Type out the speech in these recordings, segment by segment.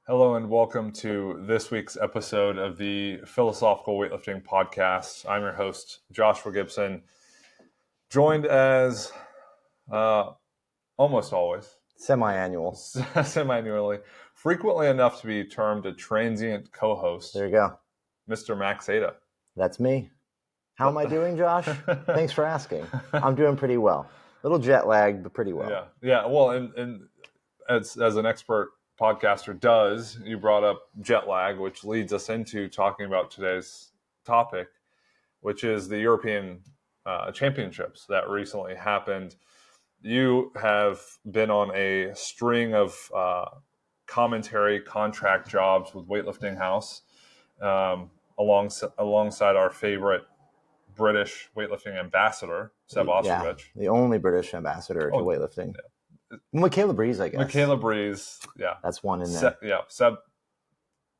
Hello and welcome to this week's episode of the Philosophical Weightlifting Podcast. I'm your host, Joshua Gibson, joined as almost always, semi-annually, frequently enough to be termed a transient co-host. There you go. Mr. Max Aita. That's me. How am I doing, Josh? Thanks for asking. I'm doing pretty well. A little jet lagged, but pretty well. Yeah. Well, and as an expert podcaster does, you brought up jet lag, which leads us into talking about today's topic, which is the European Championships that recently happened. You have been on a string of commentary contract jobs with Weightlifting House, alongside our favorite British weightlifting ambassador, Seb Ostrovich. Yeah, the only British ambassador to weightlifting. Yeah. Michaela Breeze, I guess. Michaela Breeze, yeah. That's one in there. Seb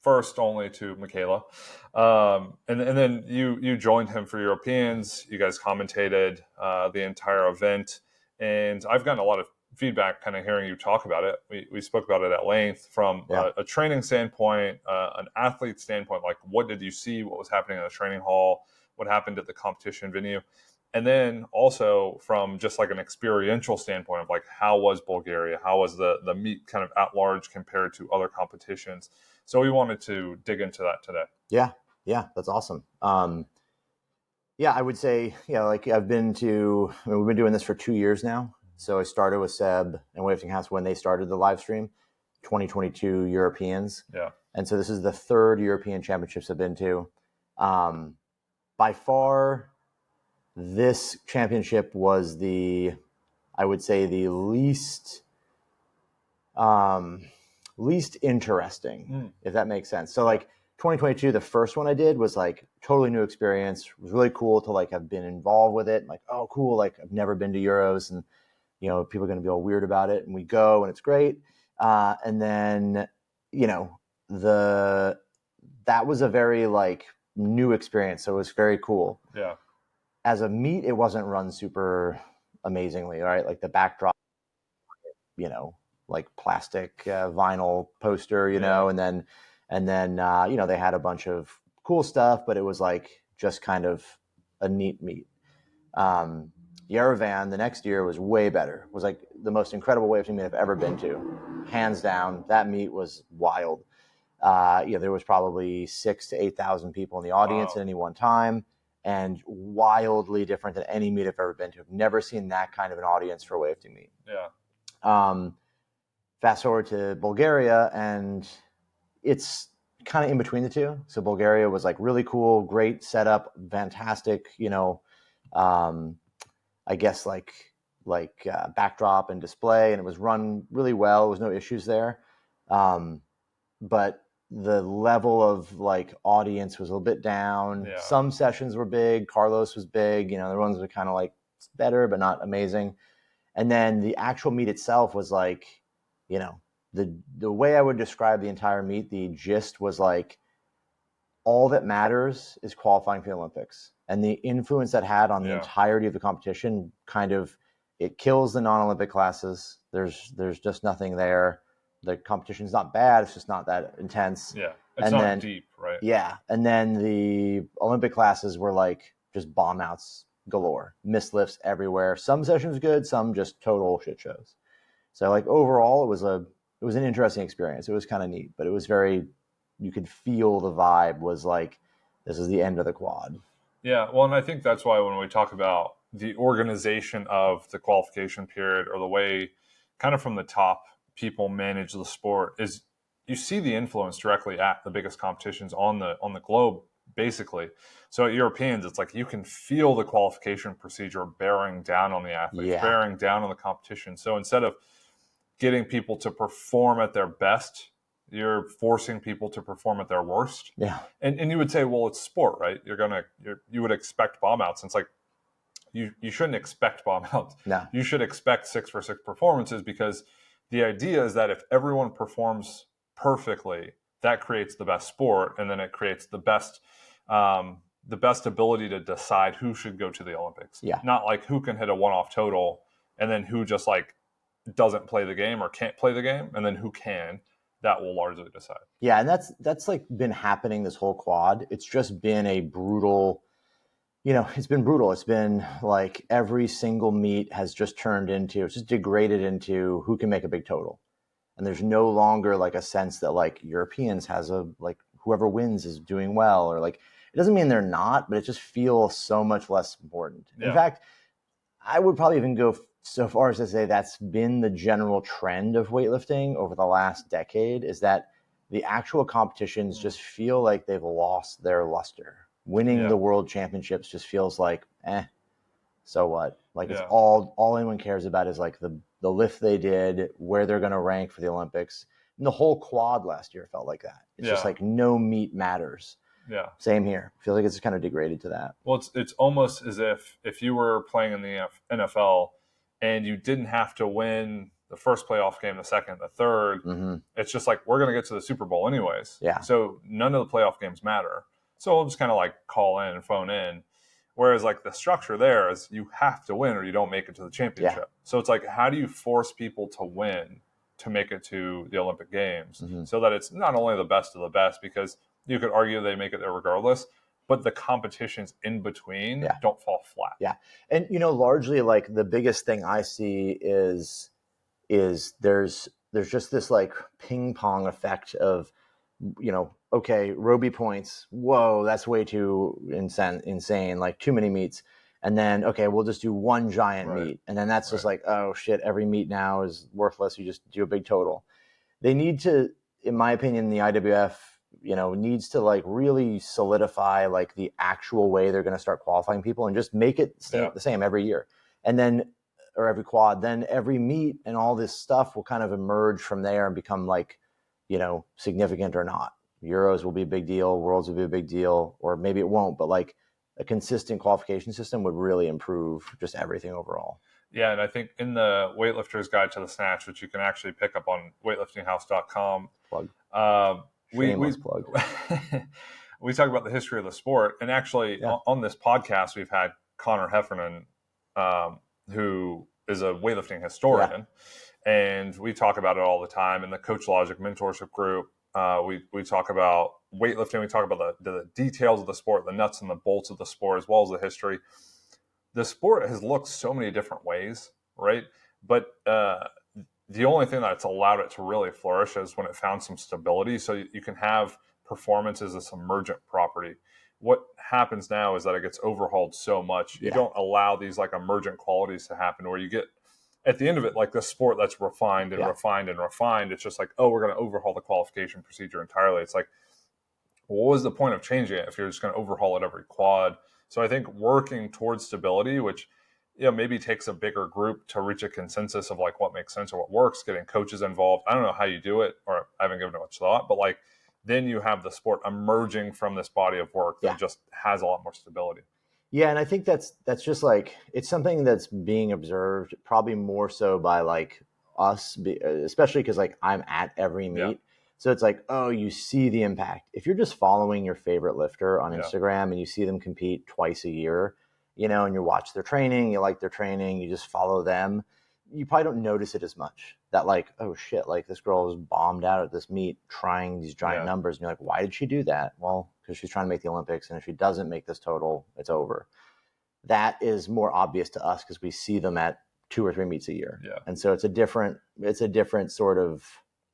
first only to Michaela. And then you joined him for Europeans. You guys commentated the entire event. And I've gotten a lot of feedback kind of hearing you talk about it. We spoke about it at length from a training standpoint, an athlete standpoint, like what did you see, what was happening in the training hall, what happened at the competition venue. And then also from just like an experiential standpoint of like, how was Bulgaria? How was the meet kind of at large compared to other competitions? So we wanted to dig into that today. Yeah, that's awesome. I would say, like we've been doing this for 2 years now. So I started with Seb and Weightlifting House when they started the live stream, 2022 Europeans. Yeah. And so this is the third European Championships I've been to. By far, this championship was I would say the least interesting, if that makes sense. So like 2022, the first one I did was like totally new experience. It was really cool to like have been involved with it. Like, oh, cool. Like I've never been to Euros and, people are going to be all weird about it. And we go and it's great. And then, that was a very like new experience. So it was very cool. Yeah. As a meet, it wasn't run super amazingly, right? Like the backdrop, like plastic vinyl poster, and then they had a bunch of cool stuff, but it was like just kind of a neat meet. Yerevan the next year was way better. It was like the most incredible weightlifting meet I've ever been to, hands down. That meet was wild. There was probably 6,000 to 8,000 people in the audience at any one time, and wildly different than any meet I've ever been to. I've never seen that kind of an audience for a weightlifting meet. Yeah. Fast forward to Bulgaria, and it's kind of in between the two. So Bulgaria was like really cool, great setup, fantastic, I guess like backdrop and display, and it was run really well. There was no issues there. But the level of like audience was a little bit down. Yeah. Some sessions were big. Carlos was big. The ones were kind of like better, but not amazing. And then the actual meet itself was like, the way I would describe the entire meet, the gist was like, all that matters is qualifying for the Olympics, and the influence that had on the entirety of the competition kind of, it kills the non-Olympic classes. There's just nothing there. The competition's not bad. It's just not that intense. Yeah. It's not deep, right? Yeah. And then the Olympic classes were like just bomb outs galore, missed lifts everywhere. Some sessions good, some just total shit shows. So like overall, it was an interesting experience. It was kind of neat, but it was you could feel the vibe was like, this is the end of the quad. Yeah. Well, and I think that's why when we talk about the organization of the qualification period, or the way kind of from the top people manage the sport, is you see the influence directly at the biggest competitions on the globe, basically. So at Europeans, it's like you can feel the qualification procedure bearing down on the athletes, bearing down on the competition. So instead of getting people to perform at their best, you're forcing people to perform at their worst. Yeah. And you would say, well, it's sport, right? You would expect bomb outs. And it's like, you shouldn't expect bomb outs. No. You should expect 6 for 6 performances, because the idea is that if everyone performs perfectly, that creates the best sport, and then it creates the best ability to decide who should go to the Olympics. Yeah. Not like who can hit a one-off total, and then who just like doesn't play the game or can't play the game, and then who can. that will largely decide. Yeah, and that's like been happening this whole quad. It's just been a brutal, it's been brutal. It's been like every single meet has just turned into, it's just degraded into who can make a big total. And there's no longer like a sense that like Europeans has a, like whoever wins is doing well, or like, it doesn't mean they're not, but it just feels so much less important. Yeah. In fact, I would probably even go so far as to say that's been the general trend of weightlifting over the last decade, is that the actual competitions just feel like they've lost their luster. Winning the world championships just feels like, so what? Like it's all anyone cares about is like the lift they did, where they're going to rank for the Olympics. And the whole quad last year felt like that. It's just like no meet matters. Yeah. Same here. I feel like it's kind of degraded to that. Well, it's almost as if you were playing in the NFL and you didn't have to win the first playoff game, the second, the third. Mm-hmm. It's just like, we're going to get to the Super Bowl anyways. Yeah. So none of the playoff games matter. So we'll just kind of like call in and phone in. Whereas like the structure there is you have to win or you don't make it to the championship. Yeah. So it's like, how do you force people to win to make it to the Olympic Games so that it's not only the best of the best, because you could argue they make it there regardless, but the competitions in between don't fall flat. Yeah. And, largely like the biggest thing I see is there's just this like ping pong effect of, okay, Roby points. Whoa, that's way too insane. Like too many meets. And then, okay, we'll just do one giant meet. And then that's just like, oh shit, every meet now is worthless. You just do a big total. They need to, in my opinion, the IWF, needs to like really solidify like the actual way they're going to start qualifying people and just make it the same every year. And then, or every quad, then every meet and all this stuff will kind of emerge from there and become like, significant or not. Euros will be a big deal. Worlds will be a big deal, or maybe it won't, but like a consistent qualification system would really improve just everything overall. Yeah, and I think in the Weightlifter's Guide to the Snatch, which you can actually pick up on weightliftinghouse.com. Plug. We talk about the history of the sport. And actually on this podcast, we've had Connor Heffernan, who is a weightlifting historian. And we talk about it all the time in the Coach Logic mentorship group. We talk about weightlifting. We talk about the details of the sport, the nuts and the bolts of the sport, as well as the history. The sport has looked so many different ways, right? But the only thing that's allowed it to really flourish is when it found some stability. So you can have performance as this emergent property. What happens now is that it gets overhauled so much. You don't allow these like emergent qualities to happen, where you get, at the end of it, like the sport that's refined and refined and refined. It's just like, oh, we're going to overhaul the qualification procedure entirely. It's like, what was the point of changing it if you're just going to overhaul it every quad? So I think working towards stability, which maybe takes a bigger group to reach a consensus of like what makes sense or what works, getting coaches involved. I don't know how you do it, or I haven't given it much thought, but like then you have the sport emerging from this body of work that just has a lot more stability. Yeah, and I think that's just like, it's something that's being observed probably more so by like us, especially because like I'm at every meet. Yeah. So it's like, oh, you see the impact. If you're just following your favorite lifter on Instagram and you see them compete twice a year, and you watch their training, you like their training, you just follow them, you probably don't notice it as much. That like, oh shit, like this girl was bombed out at this meet trying these giant numbers. And you're like, why did she do that? Well, because she's trying to make the Olympics. And if she doesn't make this total, it's over. That is more obvious to us because we see them at 2 or 3 meets a year. Yeah. And so it's a different sort of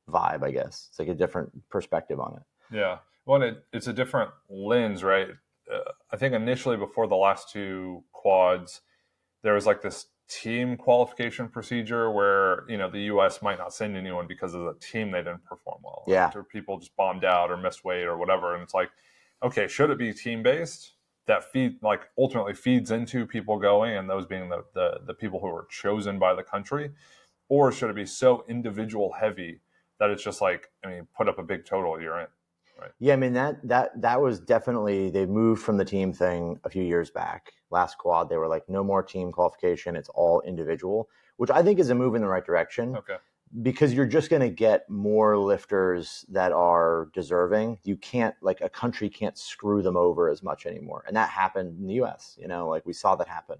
vibe, I guess. It's like a different perspective on it. Yeah. Well, it's a different lens, right? I think initially before the last 2 quads, there was like this team qualification procedure where, the U.S. might not send anyone because of the team they didn't perform well. Yeah. Right? Or people just bombed out or missed weight or whatever. And it's like, okay, should it be team-based? That ultimately feeds into people going and those being the people who are chosen by the country? Or should it be so individual heavy that it's just like, put up a big total, you're in? Right. Yeah, that was definitely, they moved from the team thing a few years back. Last quad, they were like, no more team qualification. It's all individual, which I think is a move in the right direction. Okay. Because you're just going to get more lifters that are deserving. You can't, like, a country can't screw them over as much anymore. And that happened in the US, like we saw that happen.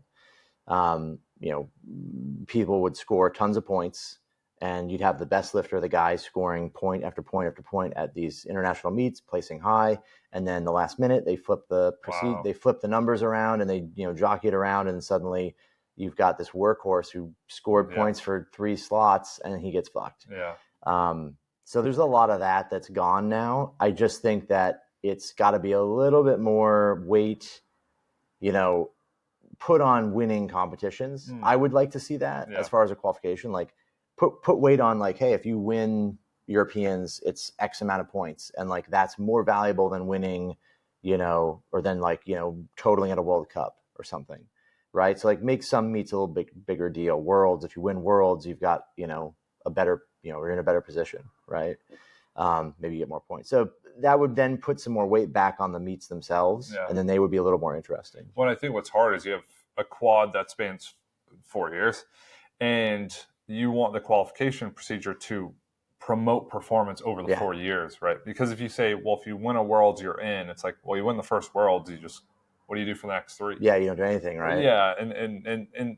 People would score tons of points and you'd have the best lifter, the guy scoring point after point after point at these international meets, placing high, and then the last minute they flip the numbers around and they jockey it around, and suddenly you've got this workhorse who scored points for 3 slots and he gets fucked. So there's a lot of that's gone now. I just think that it's got to be a little bit more weight, put on winning competitions. I would like to see that as far as a qualification, like put weight on, like, hey, if you win Europeans, it's X amount of points, and like that's more valuable than winning, or than totaling at a World Cup or something, right? So like make some meets a little bigger deal. Worlds, if you win Worlds, you've got a better, you're in a better position, right? Maybe you get more points. So that would then put some more weight back on the meets themselves, and then they would be a little more interesting. Well, I think what's hard is you have a quad that spans 4 years, and you want the qualification procedure to promote performance over the 4 years, right? Because if you say, well, if you win a Worlds, you're in, it's like, well, you win the first Worlds, what do you do for the next 3? Yeah, you don't do anything, right? Yeah, and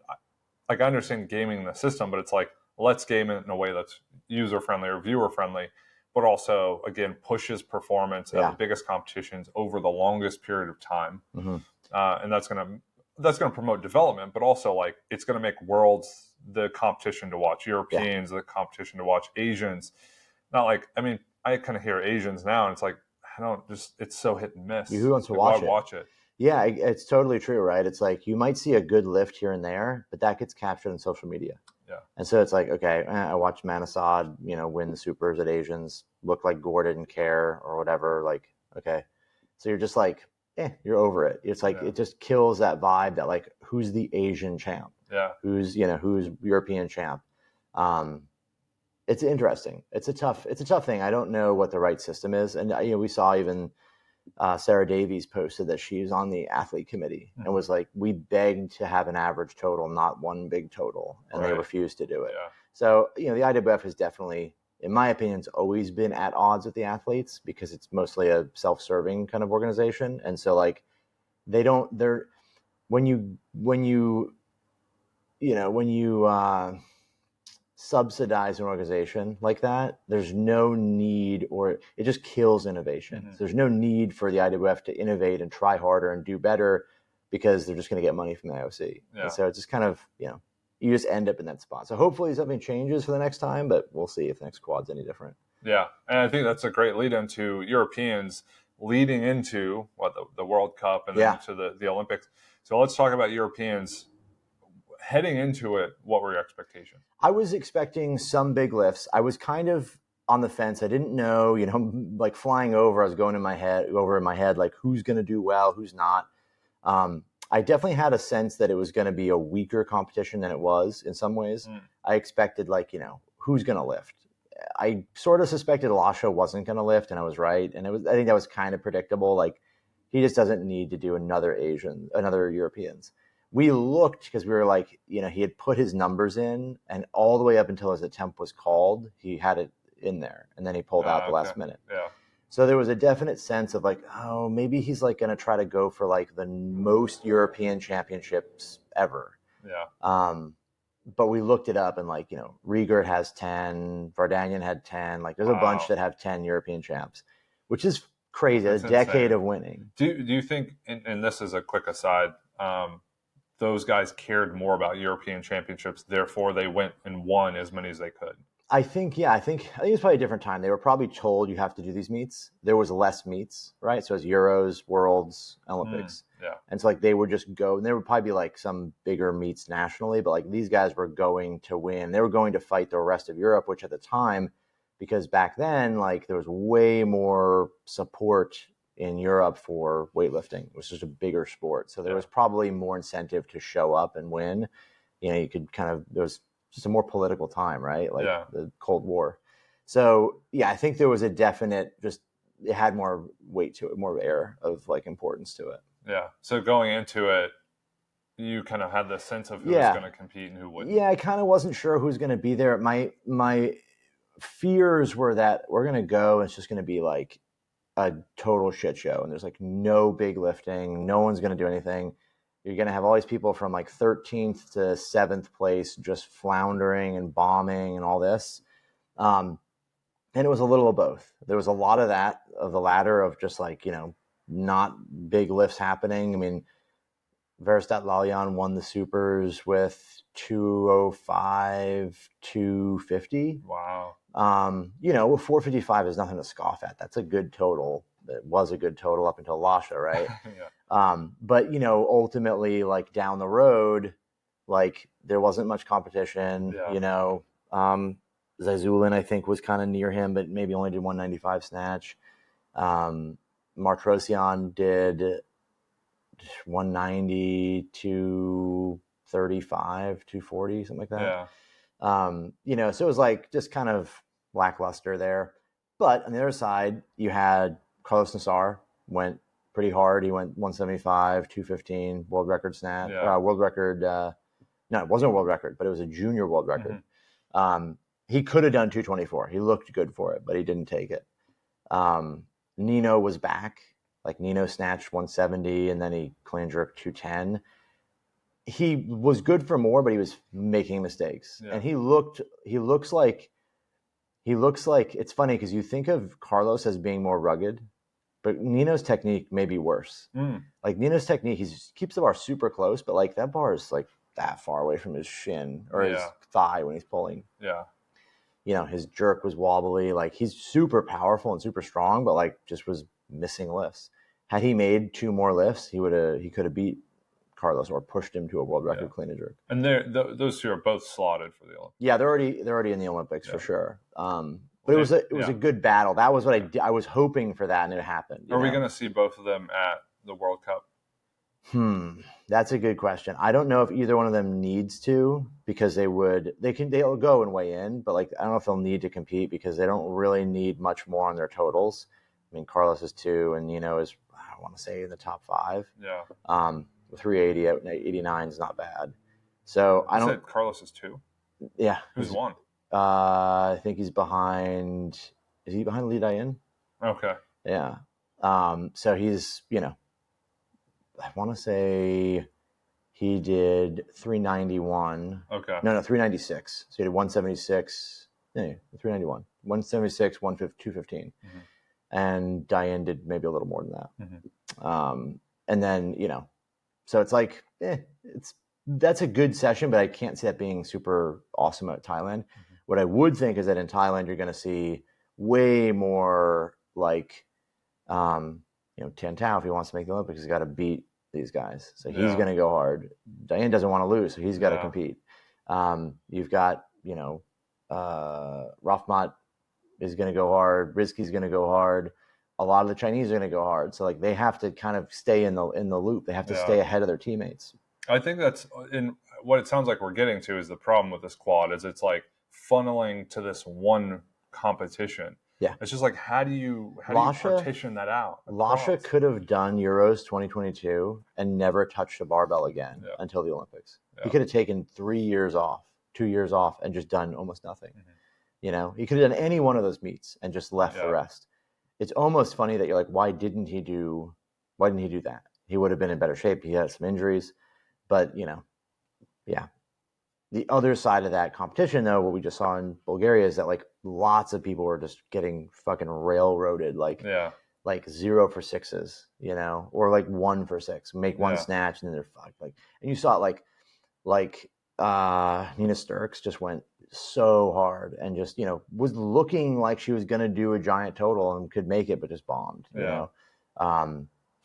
like I understand gaming the system, but it's like, let's game it in a way that's user-friendly or viewer-friendly, but also, again, pushes performance at the biggest competitions over the longest period of time. And that's going to promote development, but also like it's going to make Worlds the competition to watch, Europeans the competition to watch, Asians. Not like, I mean, I kind of hear Asians now, and it's like, it's so hit and miss. Who wants to watch it? Yeah, it's totally true, right? It's like you might see a good lift here and there, but that gets captured in social media. Yeah. And so it's like, okay, I watched Manasad, win the supers at Asians, look like Gore didn't care or whatever. Like, okay. So you're just like, you're over it. It's like, it just kills that vibe that like, who's the Asian champ? Yeah. Who's European champ? It's interesting. It's a tough thing. I don't know what the right system is. And, we saw even Sarah Davies posted that she's on the athlete committee and was like, we begged to have an average total, not one big total. And they refused to do it. Yeah. So, the IWF has definitely, in my opinion, it's always been at odds with the athletes because it's mostly a self-serving kind of organization. And so like, when you subsidize an organization like that, there's no need, or it just kills innovation. So there's no need for the IWF to innovate and try harder and do better because they're just going to get money from the IOC. And so it's just kind of, you just end up in that spot. So hopefully something changes for the next time, but we'll see if the next quad's any different. Yeah. And I think that's a great lead into Europeans leading into the World Cup and then to the Olympics. So let's talk about Europeans. Heading into it, what were your expectations? I was expecting some big lifts. I was kind of on the fence. I didn't know, like flying over, I was going in my head, like who's going to do well, who's not. I definitely had a sense that it was going to be a weaker competition than it was in some ways. I expected like, who's going to lift. I sort of suspected Lasha wasn't going to lift, and I was right. And I think that was kind of predictable. Like he just doesn't need to do another Europeans. We looked because we were like, he had put his numbers in, and all the way up until his attempt was called, he had it in there, and then he pulled out the last minute. Yeah. So there was a definite sense of like, oh, maybe he's like going to try to go for like the most European championships ever. Yeah. But we looked it up, and like, Riegert has 10, Vardanyan had 10. Like there's a bunch that have 10 European champs, which is crazy. That's a decade of winning. Do you think, and this is a quick aside, those guys cared more about European championships, therefore they went and won as many as they could? I think it's probably a different time. They were probably told you have to do these meets. There was less meets, right? So it's Euros, Worlds, Olympics. And so like they would just go, and there would probably be like some bigger meets nationally, but like these guys were going to win. They were going to fight the rest of Europe, which at the time, because back then, like there was way more support in Europe for weightlifting. It was just a bigger sport. So there was probably more incentive to show up and win. You could there was just a more political time, right? Like the Cold War. So I think there was a definite, it had more weight to it, more air of like importance to it. Yeah. So going into it, you kind of had the sense of who was going to compete and who wouldn't. Yeah. I kind of wasn't sure who's going to be there. My fears were that we're going to go, and it's just going to be like a total shit show, and there's like no big lifting, no one's going to do anything. You're going to have all these people from like 13th to 7th place just floundering and bombing and all this. And it was a little of both. There was a lot of that, of the latter, of just like, not big lifts happening. I mean, Verstat Lalian won the supers with 205, 250. Wow. 455 is nothing to scoff at. That's a good total. It was a good total up until Lasha, right? Yeah. But ultimately, like down the road, like there wasn't much competition. Yeah. Zazulin, I think, was kind of near him, but maybe only did 195 snatch. Martrosian did 190, 235, 240, something like that. Yeah. So it was like just kind of lackluster there. But on the other side, you had Carlos Nassar went pretty hard. He went 175, 215, world record snatch, Yeah. world record. No, it wasn't a world record, but it was a junior world record. He could have done 224. He looked good for it, but he didn't take it. Nino was back. Like Nino snatched 170 and then he clean jerked 210. He was good for more, but he was making mistakes. Yeah. And he looks like, it's funny because you think of Carlos as being more rugged, but Nino's technique may be worse. Like Nino's technique, he keeps the bar super close, but like that bar is like that far away from his shin or his thigh when he's pulling. Yeah. His jerk was wobbly. Like he's super powerful and super strong, but like just was missing lifts. Had he made 2 more lifts, he could have beat Carlos or pushed him to a world record clean and jerk. And those two are both slotted for the Olympics. Yeah, they're already in the Olympics for sure. But it was a good battle. That was what I was hoping for that, and it happened. Are we going to see both of them at the World Cup? That's a good question. I don't know if either one of them needs to, because they'll go and weigh in, but like I don't know if they'll need to compete because they don't really need much more on their totals. I mean, Carlos is 2 and Nino is, I want to say, in the top 5. Yeah. 380 at 89 is not bad. So I don't. Said Carlos is 2. Yeah. Who's 1? I think he's behind. Is he behind Lee Dayan? Okay. Yeah. So he's, I want to say he did 391. Okay. No, 396. So he did 176. No, 391. 176, 215. And Diane did maybe a little more than that. And then, so it's like, that's a good session, but I can't see that being super awesome at Thailand. What I would think is that in Thailand, you're going to see way more like, Tian Tao, if he wants to make the Olympics, he's got to beat these guys. So he's going to go hard. Diane doesn't want to lose, so he's got to compete. You've got, Rahmat is going to go hard. Rizky's going to go hard. A lot of the Chinese are going to go hard. So like they have to kind of stay in the loop. They have to stay ahead of their teammates. I think that's in what it sounds like we're getting to is the problem with this quad is it's like funneling to this one competition. Yeah. It's just like, how do you partition that out? Lasha could have done Euros 2022 and never touched a barbell again until the Olympics. Yeah. He could have taken 3 years off, 2 years off, and just done almost nothing. He could have done any one of those meets and just left the rest. It's almost funny that you're like, why didn't he do that? He would have been in better shape. He had some injuries, but The other side of that competition, though, what we just saw in Bulgaria is that like lots of people were just getting fucking railroaded, like 0 for 6s, or like 1 for 6, make one snatch and then they're fucked. Like, and you saw it like Nina Sturks just went so hard and just, was looking like she was going to do a giant total and could make it, but just bombed,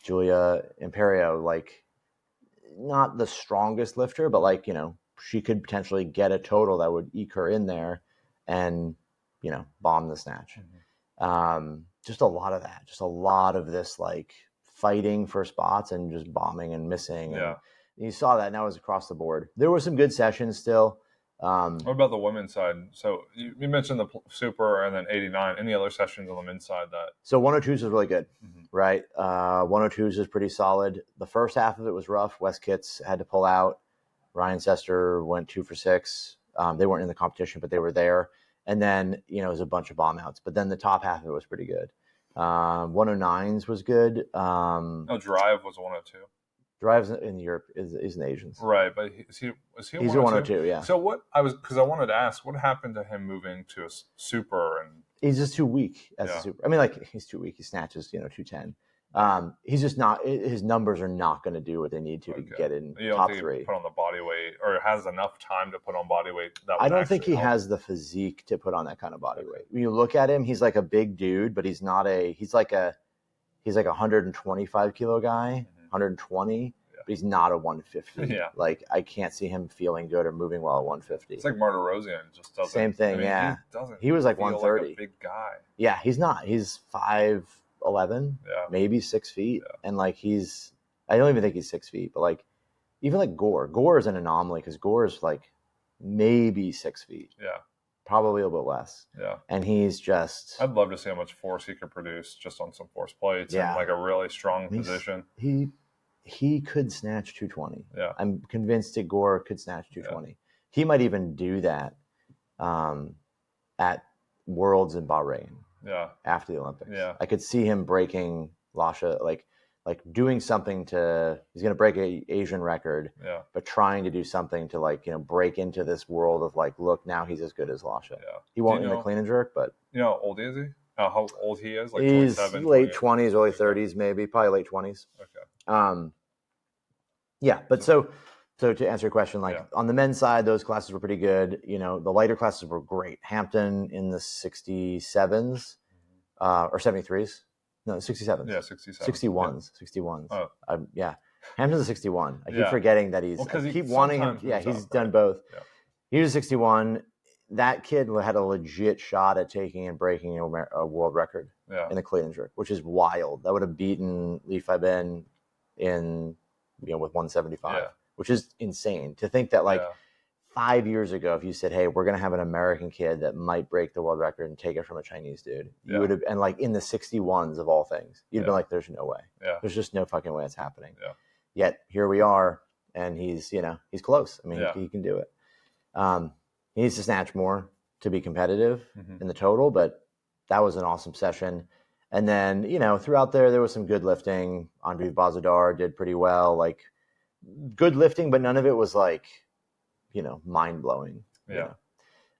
Julia Imperio, like not the strongest lifter, but like, she could potentially get a total that would eke her in there and, bomb the snatch. Just a lot of that, just a lot of this, like fighting for spots and just bombing and missing. And you saw that, and that was across the board. There were some good sessions still. What about the women's side? So you mentioned the super and then 89. Any other sessions on the men's side that? So 102s was really good, right? 102s was pretty solid. The first half of it was rough. Wes Kitts had to pull out. Ryan Sester went 2 for 6. They weren't in the competition, but they were there. And then, it was a bunch of bomb outs. But then the top half of it was pretty good. 109s was good. Drive was 102. Drives in Europe is an Asians. Right, but is he He's a 102, yeah. So because I wanted to ask, what happened to him moving to a super and he's just too weak as a super. I mean, like he's too weak. He snatches 210. He's just not. His numbers are not going to do what they need to get in you don't top think he three. put on the body weight or has enough time to put on body weight. I don't think he has the physique to put on that kind of body weight. When you look at him, he's like a big dude, but he's not a. He's like a 125 kilo guy, 120. But he's not a 150. Yeah. Like I can't see him feeling good or moving well at 150. It's like Martirosyan just doesn't. Same thing, He was like 130. Like a big guy. Yeah, he's not. He's 5'11", maybe 6 feet, and like I don't even think he's 6 feet, but like even like Gore is an anomaly because Gore is like maybe 6 feet. Yeah. Probably a little bit less. Yeah. And he's just. I'd love to see how much force he could produce just on some force plates and like a really strong position. He could snatch 220. Yeah. I'm convinced that Gore could snatch 220. Yeah. He might even do that at Worlds in Bahrain. Yeah. After the Olympics. Yeah. I could see him breaking Lasha, like doing something he's going to break an Asian record, but trying to do something to break into this world of like, look, now he's as good as Lasha. Yeah. He won't in the clean and jerk, but. You know how old is he? How old he is? Like he's 27, late 20s, early 30s, maybe, probably late 20s. Okay. Yeah, but so to answer your question, on the men's side, those classes were pretty good. The lighter classes were great. Hampton in the 67s or 73s. No, 67s. Yeah, 67s. 61s. Yeah. 61s. Oh. Yeah. Hampton's a 61. I keep forgetting that he's. I keep wanting him. Yeah, he's done both. Yeah. He was a 61. That kid had a legit shot at taking and breaking a world record in the clean and jerk, which is wild. That would have beaten Lee Fei-Ben in with 175, which is insane to think that 5 years ago, if you said, hey, we're going to have an American kid that might break the world record and take it from a Chinese dude, you would have, and in the 61s of all things, you'd been like, there's no way. Yeah. There's just no fucking way it's happening. Yeah. Yet here we are, and he's close. I mean, he can do it. He needs to snatch more to be competitive in the total, but that was an awesome session. And then, throughout there was some good lifting. Andre Bazadar did pretty well, good lifting, but none of it was mind blowing. Yeah.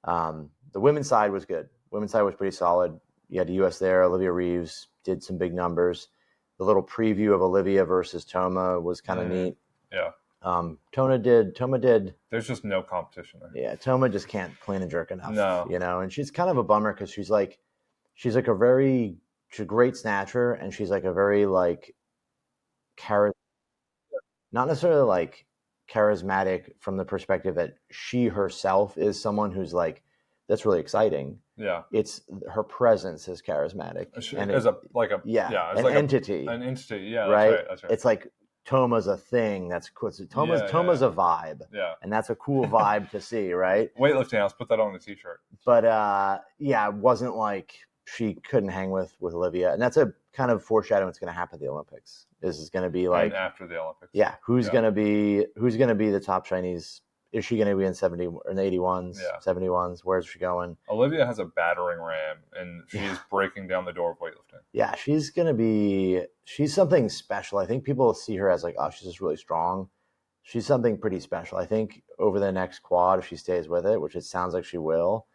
The women's side was good. Women's side was pretty solid. You had the U.S. there. Olivia Reeves did some big numbers. The little preview of Olivia versus Toma was kind of neat. Yeah. Toma did. There's just no competition there. Yeah. Toma just can't clean and jerk enough. No. And she's kind of a bummer because she's a great snatcher, and she's a very not necessarily charismatic from the perspective that she herself is someone who's that's really exciting. Yeah, it's her presence is charismatic, and as an entity. An entity, yeah, right? That's right. It's Toma's a thing. That's cool. Toma's a vibe. Yeah, and that's a cool vibe to see, right? Weightlifting House, put that on the t-shirt. But it wasn't she couldn't hang with Olivia, and that's a kind of foreshadowing what's going to happen at the Olympics. This is going to be and after the Olympics. Yeah, who's going to be the top Chinese? Is she going to be in 70 or in 81s, 71s? Where's she going? Olivia has a battering ram, and she's breaking down the door of weightlifting. Yeah, she's something special. I think people see her as she's just really strong. She's something pretty special. I think over the next quad, if she stays with it, which it sounds like she will,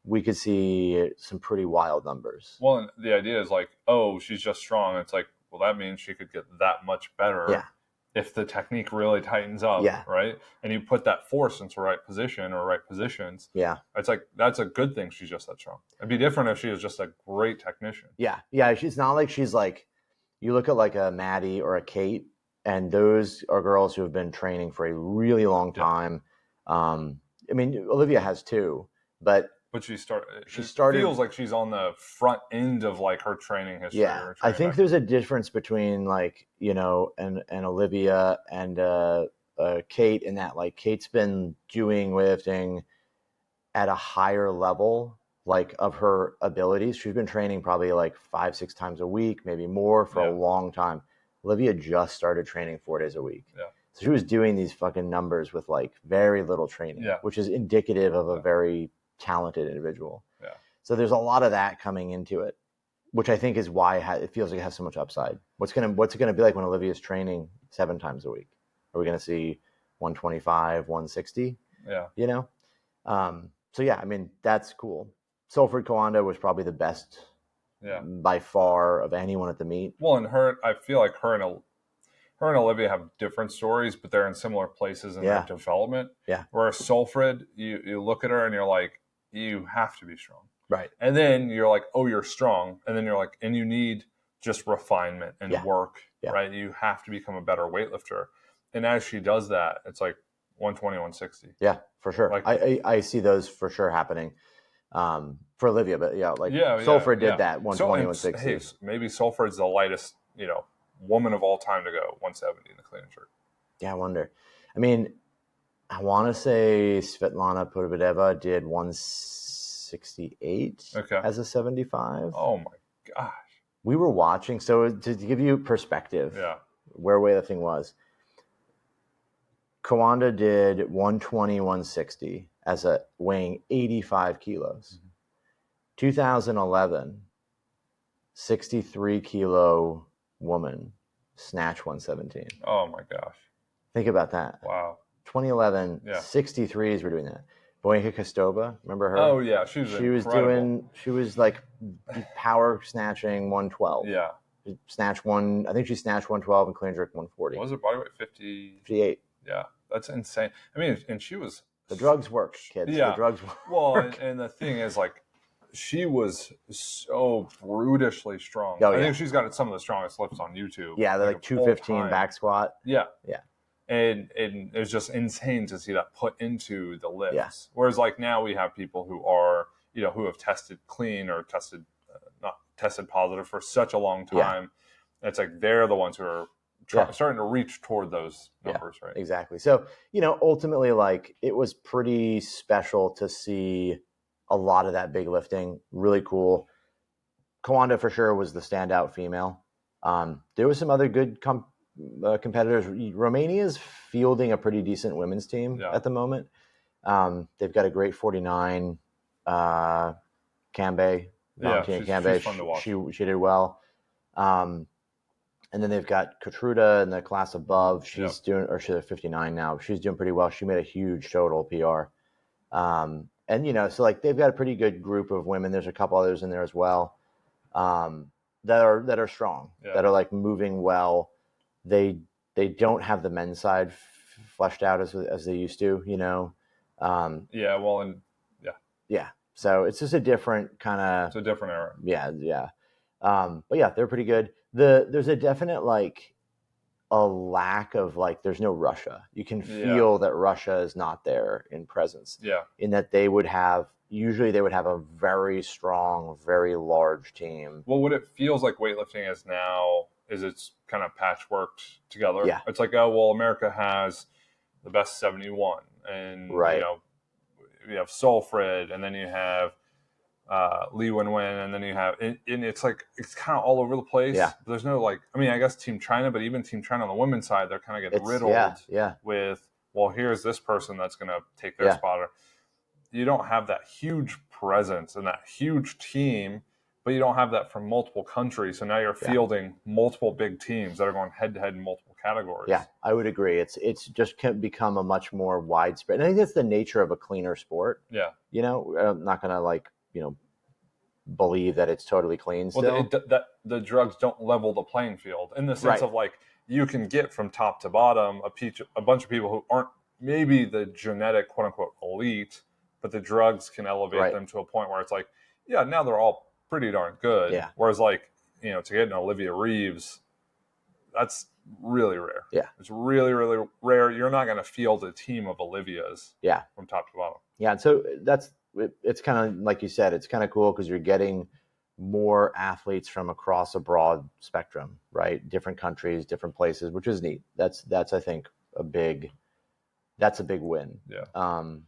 we could see some pretty wild numbers. Well, and the idea is she's just strong. It's well, that means she could get that much better if the technique really tightens up, right? And you put that force into the right position or right positions. Yeah. It's that's a good thing she's just that strong. It'd be different if she was just a great technician. Yeah. Yeah, she's not she's you look at a Maddie or a Kate, and those are girls who have been training for a really long time. I mean, Olivia has too, but she started. Feels like she's on the front end of her training history. Yeah, I think there's a difference between and Olivia and Kate in that Kate's been doing weightlifting at a higher level of her abilities. She's been training probably 5-6 times a week, maybe more for a long time. Olivia just started training 4 days a week. Yeah. So she was doing these fucking numbers with very little training, which is indicative of a very talented individual. Yeah. So there's a lot of that coming into it. which I think is why it feels like it has so much upside. What's it gonna be like when Olivia's training 7 times a week? Are we gonna see 125, 160? Yeah. You know? So yeah, I mean, that's cool. Salford Kawanda was probably the best by far of anyone at the meet. Well, and I feel like her and Olivia have different stories, but they're in similar places in their development. Yeah. Whereas Salford, you look at her and you're like, you have to be strong. Right. And then you're like, oh, you're strong. And then you're like, and you need just refinement and work, right? You have to become a better weightlifter. And as she does that, it's like 120, 160. Yeah, for sure. Like, I see those for sure happening for Olivia. But Salford did that 120, 160. Hey, maybe Salford's the lightest, woman of all time to go 170 in the clean and jerk. Yeah, I wonder. I mean, I want to say Svetlana Podbedeva did 168 as a 75. Oh my gosh. We were watching. So to give you perspective, where weightlifting was, Kawanda did 120, 160 as a weighing 85 kilos. 2011, 63 kilo woman, snatch 117. Oh my gosh. Think about that. Wow. 2011, 63s were doing that. Boyanka Kostova, remember her? Oh yeah, she was like power snatching 112. Yeah. I think she snatched 112 and clean jerk 140. What was her body weight? 58. Yeah, that's insane. I mean, and she was... The drugs work, kids. Yeah. The drugs work. Well, and the thing is, like, she was so brutishly strong. Oh, I think she's got some of the strongest lifts on YouTube. Yeah, they're like 215 back squat. Yeah. Yeah. And it was just insane to see that put into the lifts. Yeah. Whereas, like, now we have people who are, who have tested clean or not tested positive for such a long time. Yeah. It's like they're the ones who are starting to reach toward those numbers, right? Exactly. So, ultimately, like, it was pretty special to see a lot of that big lifting. Really cool. Kawanda for sure was the standout female. There was some other good competitors. Romania's fielding a pretty decent women's team at the moment. They've got a great 49, Cambe, Valentina Cambe. She's fun to watch. She did well. And then they've got Katruda in the class above. She's she's at 59 now. She's doing pretty well. She made a huge total PR. And, so like they've got a pretty good group of women. There's a couple others in there as well that are strong, that are like moving well. They don't have the men's side fleshed out as they used to, Yeah. So it's just a different kind of... It's a different era. Yeah. But yeah, they're pretty good. There's a definite like a lack of like there's no Russia. You can feel that Russia is not there in presence. Yeah. In that they would have a very strong, very large team. Well, what it feels like weightlifting is now is it's kind of patchworked together. Yeah. It's like, oh well, America has the best 71, and you have Solfrid, and then you have Lee Wen, and then you have, and it's like, it's kind of all over the place. Yeah. There's no like, I mean, I guess Team China, but even Team China on the women's side, they're kind of getting riddled with, well, here's this person that's going to take their spot. You don't have that huge presence and that huge team, but you don't have that from multiple countries. So now you're fielding multiple big teams that are going head to head in multiple categories. Yeah, I would agree. It's just become a much more widespread. And I think that's the nature of a cleaner sport. Yeah. I'm not going to like, believe that it's totally clean still. Well, the drugs don't level the playing field in the sense of like, you can get from top to bottom a bunch of people who aren't maybe the genetic quote unquote elite, but the drugs can elevate them to a point where it's like, now they're all pretty darn good. Yeah. Whereas like, to get an Olivia Reeves, that's really rare. Yeah. It's really, really rare. You're not going to field a team of Olivias from top to bottom. Yeah. And so it's kind of like you said, it's kind of cool because you're getting more athletes from across a broad spectrum, right? Different countries, different places, which is neat. That's I think a big win. Yeah.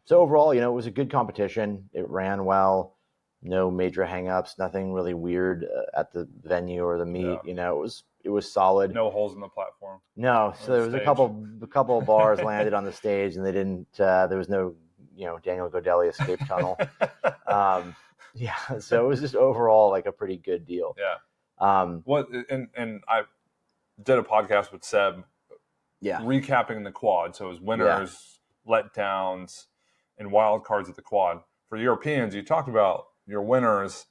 So overall, it was a good competition. It ran well. No major hangups, nothing really weird at the venue or the meet. Yeah. It was solid. No holes in the platform. No. So there was a couple of bars landed on the stage, and they didn't. There was no Daniel Godelli escape tunnel. Yeah. So it was just overall like a pretty good deal. Yeah. Um, What and I did a podcast with Seb yeah. recapping the quad. So it was Yeah. winners, letdowns, and wild cards at the quad. For Europeans, you talked about your winners.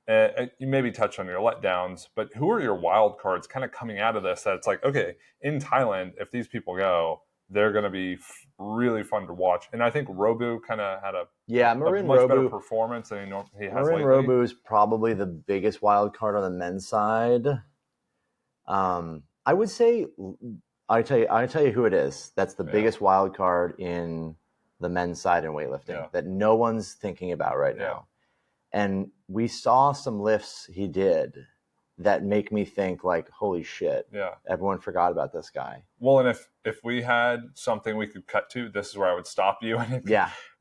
You maybe touched on your letdowns, but who are your wild cards kind of coming out of this that it's like, okay, in Thailand, if these people go, they're going to be really fun to watch. And I think Robu kind of had a much better performance than he has lately. Robu is probably the biggest wild card on the men's side. I would say, I'll tell you who it is. That's the biggest wild card in the men's side in weightlifting that no one's thinking about right now. And we saw some lifts he did that make me think like, holy shit, everyone forgot about this guy. Well, and if we had something we could cut to, this is where I would stop you. And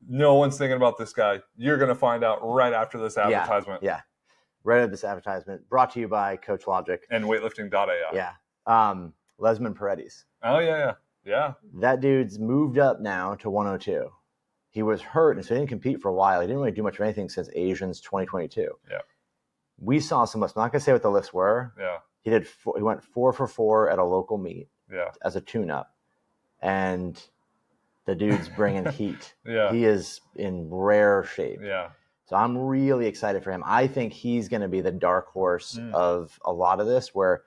no one's thinking about this guy, you're going to find out right after this advertisement. Yeah. Right after this advertisement, brought to you by Coach Logic. And weightlifting.ai. Yeah. Lesman Paredes. Oh, yeah. That dude's moved up now to 102. He was hurt, and so he didn't compete for a while. He didn't really do much of anything since Asians 2022. Yeah. We saw some lifts. I'm not going to say what the lifts were. Yeah. He went 4 for 4 at a local meet as a tune-up. And the dude's bringing heat. Yeah. He is in rare shape. Yeah. So I'm really excited for him. I think he's going to be the dark horse of a lot of this, where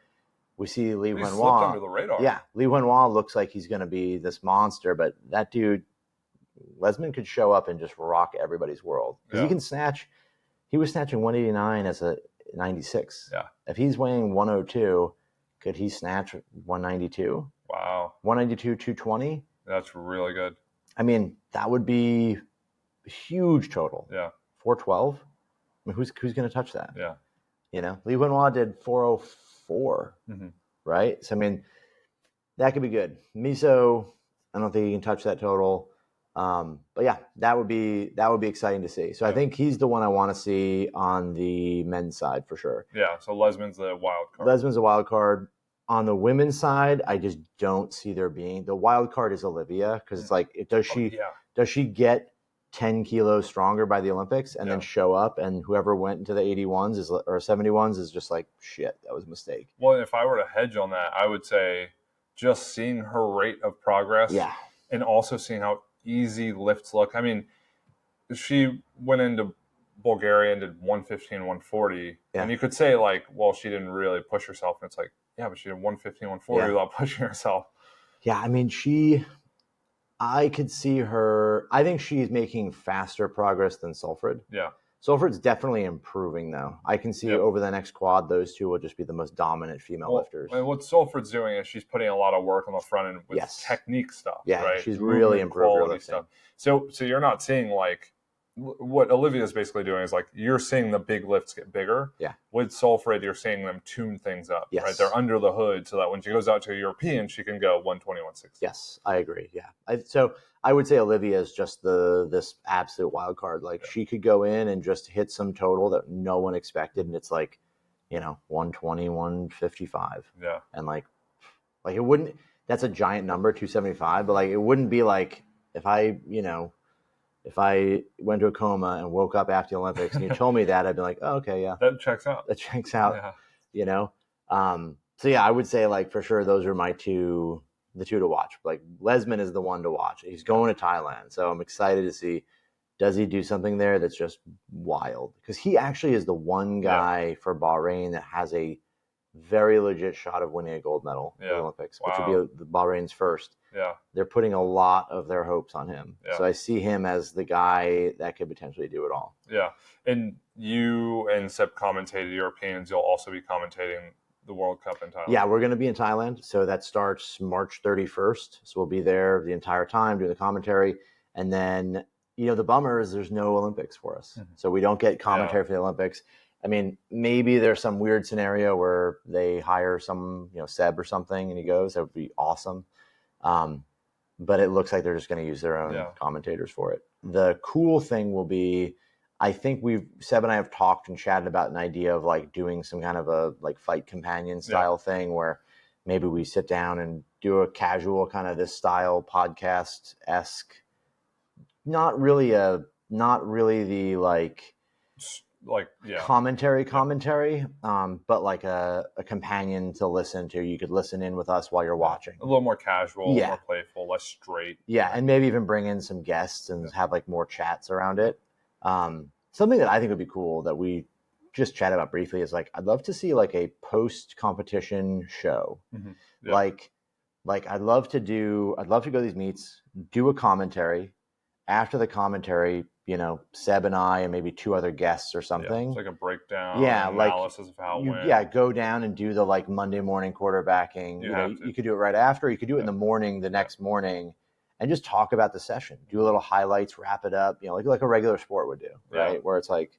we see Li Wenhua. Slipped under the radar. Yeah. Li Wenhua looks like he's going to be this monster, but that dude, Lesman, could show up and just rock everybody's world. Because he can snatch. He was snatching 189 as a 96. Yeah. If he's weighing 102, could he snatch 192? Wow. 192, 220? That's really good. I mean, that would be a huge total. Yeah. 412? I mean, who's going to touch that? Yeah. You know, Li Wenhua did 404, right? So, I mean, that could be good. Miso, I don't think he can touch that total. But yeah, that would be exciting to see. So I think he's the one I want to see on the men's side for sure. Yeah. So Lesman's the wild card. Lesman's a wild card. On the women's side, I just don't see there being the wild card is Olivia, because it's like, does she get 10 kilos stronger by the Olympics and then show up, and whoever went into the 81s or 71s is just like, shit, that was a mistake. Well, if I were to hedge on that, I would say just seeing her rate of progress, and also seeing how easy lifts look. I mean, she went into Bulgaria and did 115, 140, and you could say like, well, she didn't really push herself. And it's like, yeah, but she did 115, 140 without pushing herself. Yeah, I mean, I could see her. I think she's making faster progress than Sulfrid. Yeah. Sulfrid's definitely improving, though. I can see over the next quad, those two will just be the most dominant female lifters. And what Sulfrid's doing is she's putting a lot of work on the front end with technique stuff. Yeah, right? She's really improved her lifting. Stuff. So you're not seeing like what Olivia is basically doing is like you're seeing the big lifts get bigger. Yeah. With Sulfrid, you're seeing them tune things up. Yes. Right. They're under the hood so that when she goes out to a European, she can go 120, 160. Yes, I agree. Yeah. So I would say Olivia is just this absolute wild card. Like she could go in and just hit some total that no one expected, and it's like, 120, 155. Yeah. And like it wouldn't. That's a giant number, 275. But like it wouldn't be like if I went to a coma and woke up after the Olympics and you told me that, I'd be like, oh, okay, yeah, that checks out. Yeah. So yeah, I would say like for sure those are the two to watch. Like Lesman is the one to watch. He's going to Thailand, so I'm excited to see, does he do something there that's just wild? Because he actually is the one guy for Bahrain that has a very legit shot of winning a gold medal at the Olympics, which would be Bahrain's first. Yeah. They're putting a lot of their hopes on him. Yeah. So I see him as the guy that could potentially do it all. Yeah. And you and Seb commentated Europeans. You'll also be commentating the World Cup in Thailand. Yeah, we're going to be in Thailand. So that starts March 31st. So we'll be there the entire time doing the commentary. And then, the bummer is there's no Olympics for us. Mm-hmm. So we don't get commentary for the Olympics. I mean, maybe there's some weird scenario where they hire some, Seb or something, and he goes. That would be awesome. But it looks like they're just going to use their own commentators for it. The cool thing will be, I think Seb and I have talked and chatted about an idea of like doing some kind of a like fight companion style thing where maybe we sit down and do a casual kind of this style podcast-esque, not really the like commentary, but like a companion to listen to. You could listen in with us while you're watching. A little more casual, more playful, less straight. Yeah, and maybe even bring in some guests and have like more chats around it. Something that I think would be cool that we just chat about briefly is like, I'd love to see like a post-competition show. Mm-hmm. Like I'd love to go to these meets, do a commentary. After the commentary, Seb and I and maybe 2 other guests or something. It's like a breakdown, analysis of how it went. Yeah, go down and do the like Monday morning quarterbacking. You could do it right after. You could do it in the morning, the next morning, and just talk about the session. Do a little highlights, wrap it up. Like a regular sport would do, right? Where it's like,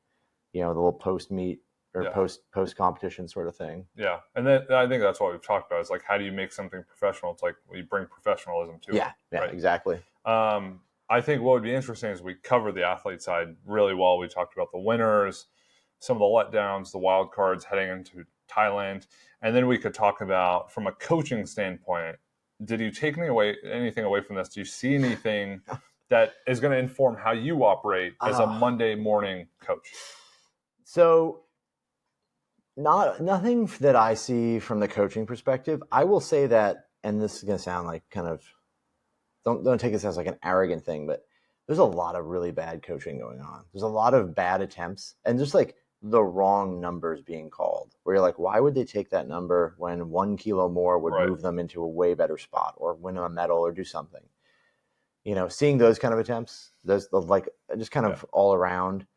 the little post meet or post competition sort of thing. Yeah, and then I think that's what we've talked about. Is like, how do you make something professional? It's like, you bring professionalism to it. Yeah, right? Exactly. I think what would be interesting is we cover the athlete side really well. We talked about the winners, some of the letdowns, the wild cards heading into Thailand, and then we could talk about, from a coaching standpoint, did you take anything away from this? Do you see anything that is going to inform how you operate as a Monday morning coach? So, nothing that I see from the coaching perspective. I will say that, and this is going to sound like kind of, don't take this as like an arrogant thing, but there's a lot of really bad coaching going on. There's a lot of bad attempts and just like the wrong numbers being called, where you're like, why would they take that number when 1 kilo more would move them into a way better spot or win a medal or do something? Seeing those kind of attempts, those like just kind of all around,